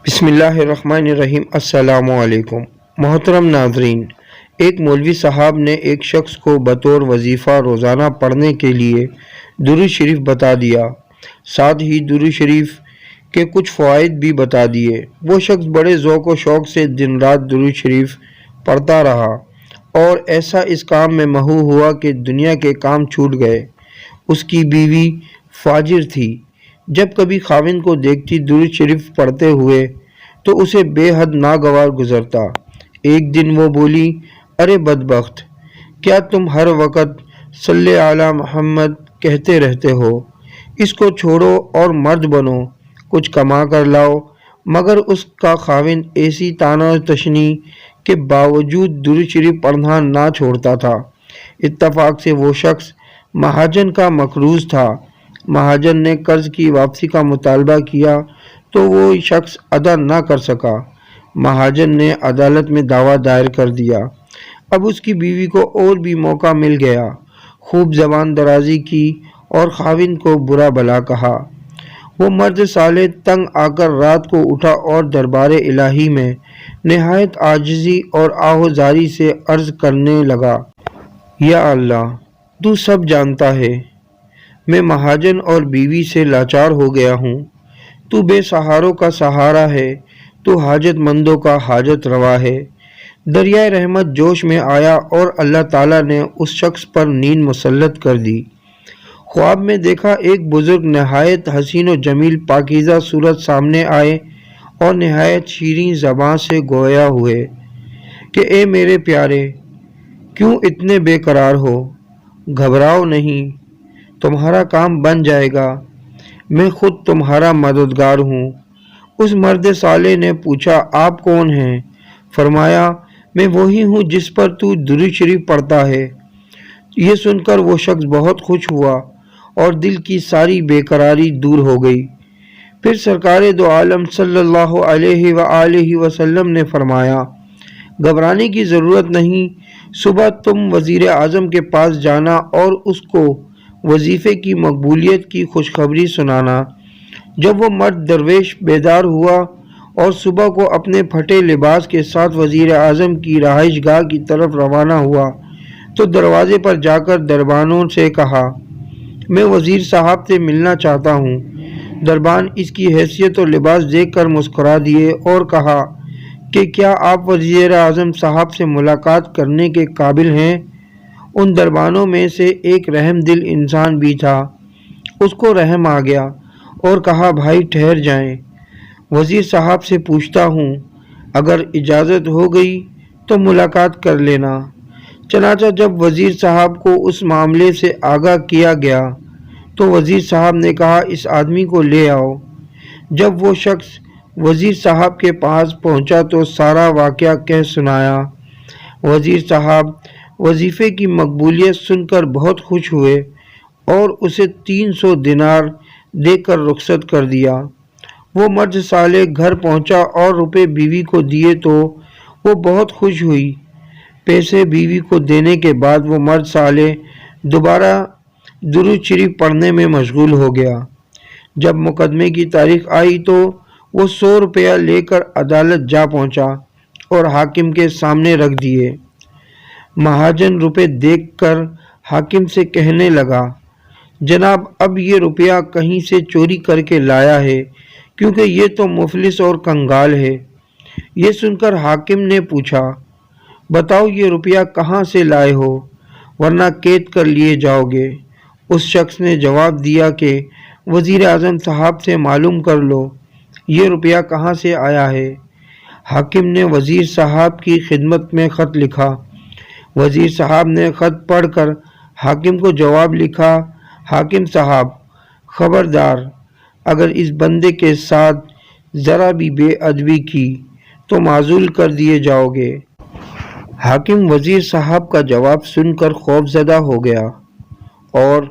بسم اللہ الرحمن الرحیم۔ السلام علیکم محترم ناظرین، ایک مولوی صاحب نے ایک شخص کو بطور وظیفہ روزانہ پڑھنے کے لیے درود شریف بتا دیا، ساتھ ہی درود شریف کے کچھ فوائد بھی بتا دیے۔ وہ شخص بڑے ذوق و شوق سے دن رات درود شریف پڑھتا رہا اور ایسا اس کام میں مہو ہوا کہ دنیا کے کام چھوٹ گئے۔ اس کی بیوی فاجر تھی، جب کبھی خاوند کو دیکھتی درود شریف پڑھتے ہوئے تو اسے بے حد ناگوار گزرتا۔ ایک دن وہ بولی، ارے بدبخت، کیا تم ہر وقت صلی علی محمد کہتے رہتے ہو؟ اس کو چھوڑو اور مرد بنو، کچھ کما کر لاؤ۔ مگر اس کا خاوند ایسی طعنہ و تشنیع کے باوجود درود شریف پڑھنا نہ چھوڑتا تھا۔ اتفاق سے وہ شخص مہاجن کا مقروض تھا۔ مہاجن نے قرض کی واپسی کا مطالبہ کیا تو وہ شخص ادا نہ کر سکا۔ مہاجن نے عدالت میں دعویٰ دائر کر دیا۔ اب اس کی بیوی کو اور بھی موقع مل گیا، خوب زبان درازی کی اور خاوند کو برا بھلا کہا۔ وہ مرد صالح تنگ آ کر رات کو اٹھا اور دربار الہی میں نہایت عاجزی اور آہوزاری سے عرض کرنے لگا، یا اللہ، تو سب جانتا ہے، میں مہاجن اور بیوی سے لاچار ہو گیا ہوں۔ تو بے سہاروں کا سہارا ہے، تو حاجت مندوں کا حاجت روا ہے۔ دریائے رحمت جوش میں آیا اور اللہ تعالیٰ نے اس شخص پر نیند مسلط کر دی۔ خواب میں دیکھا ایک بزرگ نہایت حسین و جمیل پاکیزہ صورت سامنے آئے اور نہایت شیریں زبان سے گویا ہوئے کہ اے میرے پیارے، کیوں اتنے بے قرار ہو؟ گھبراؤ نہیں، تمہارا کام بن جائے گا، میں خود تمہارا مددگار ہوں۔ اس مرد صالح نے پوچھا، آپ کون ہیں؟ فرمایا، میں وہی ہوں جس پر تو درود شریف پڑھتا ہے۔ یہ سن کر وہ شخص بہت خوش ہوا اور دل کی ساری بے قراری دور ہو گئی۔ پھر سرکار دو عالم صلی اللہ علیہ وآلہ وسلم نے فرمایا، گھبرانے کی ضرورت نہیں، صبح تم وزیر اعظم کے پاس جانا اور اس کو وظیفے کی مقبولیت کی خوشخبری سنانا۔ جب وہ مرد درویش بیدار ہوا اور صبح کو اپنے پھٹے لباس کے ساتھ وزیر اعظم کی رہائش گاہ کی طرف روانہ ہوا تو دروازے پر جا کر دربانوں سے کہا، میں وزیر صاحب سے ملنا چاہتا ہوں۔ دربان اس کی حیثیت اور لباس دیکھ کر مسکرا دیے اور کہا کہ کیا آپ وزیر اعظم صاحب سے ملاقات کرنے کے قابل ہیں؟ ان دربانوں میں سے ایک رحم دل انسان بھی تھا، اس کو رحم آ گیا اور کہا، بھائی ٹھہر جائیں، وزیر صاحب سے پوچھتا ہوں، اگر اجازت ہو گئی تو ملاقات کر لینا۔ چنانچہ جب وزیر صاحب کو اس معاملے سے آگاہ کیا گیا تو وزیر صاحب نے کہا، اس آدمی کو لے آؤ۔ جب وہ شخص وزیر صاحب کے پاس پہنچا تو سارا واقعہ کہہ سنایا۔ وزیر صاحب وظیفے کی مقبولیت سن کر بہت خوش ہوئے اور اسے 300 دینار دے کر رخصت کر دیا۔ وہ مرد صالح گھر پہنچا اور روپے بیوی کو دیے تو وہ بہت خوش ہوئی۔ پیسے بیوی کو دینے کے بعد وہ مرد صالح دوبارہ درود شریف پڑھنے میں مشغول ہو گیا۔ جب مقدمے کی تاریخ آئی تو وہ 100 روپیہ لے کر عدالت جا پہنچا اور حاکم کے سامنے رکھ دیے۔ مہاجن روپے دیکھ کر حاکم سے کہنے لگا، جناب، اب یہ روپیہ کہیں سے چوری کر کے لایا ہے، کیونکہ یہ تو مفلس اور کنگال ہے۔ یہ سن کر حاکم نے پوچھا، بتاؤ یہ روپیہ کہاں سے لائے ہو، ورنہ قید کر لیے جاؤ گے۔ اس شخص نے جواب دیا کہ وزیر اعظم صاحب سے معلوم کر لو یہ روپیہ کہاں سے آیا ہے۔ حاکم نے وزیر صاحب کی خدمت میں خط لکھا۔ وزیر صاحب نے خط پڑھ کر حاکم کو جواب لکھا، حاکم صاحب، خبردار، اگر اس بندے کے ساتھ ذرا بھی بے ادبی کی تو معزول کر دیے جاؤ گے۔ حاکم وزیر صاحب کا جواب سن کر خوف زدہ ہو گیا اور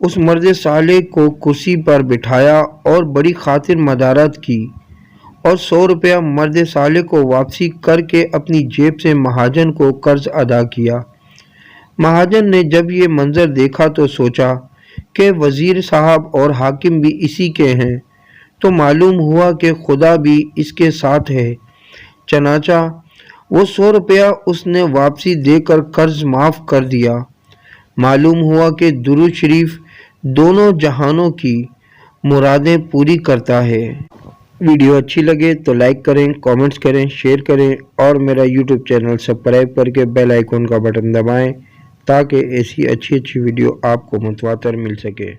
اس مرد صالح کو کرسی پر بٹھایا اور بڑی خاطر مدارت کی اور 100 روپیہ مرد صالح کو واپسی کر کے اپنی جیب سے مہاجن کو قرض ادا کیا۔ مہاجن نے جب یہ منظر دیکھا تو سوچا کہ وزیر صاحب اور حاکم بھی اسی کے ہیں، تو معلوم ہوا کہ خدا بھی اس کے ساتھ ہے۔ چنانچہ وہ 100 روپیہ اس نے واپسی دے کر قرض معاف کر دیا۔ معلوم ہوا کہ درود شریف دونوں جہانوں کی مرادیں پوری کرتا ہے۔ ویڈیو اچھی لگے تو لائک کریں، کامنٹس کریں، شیئر کریں اور میرا یوٹیوب چینل سبسکرائب کر کے بیل آئیکن کا بٹن دبائیں تاکہ ایسی اچھی ویڈیو آپ کو متواتر مل سکے۔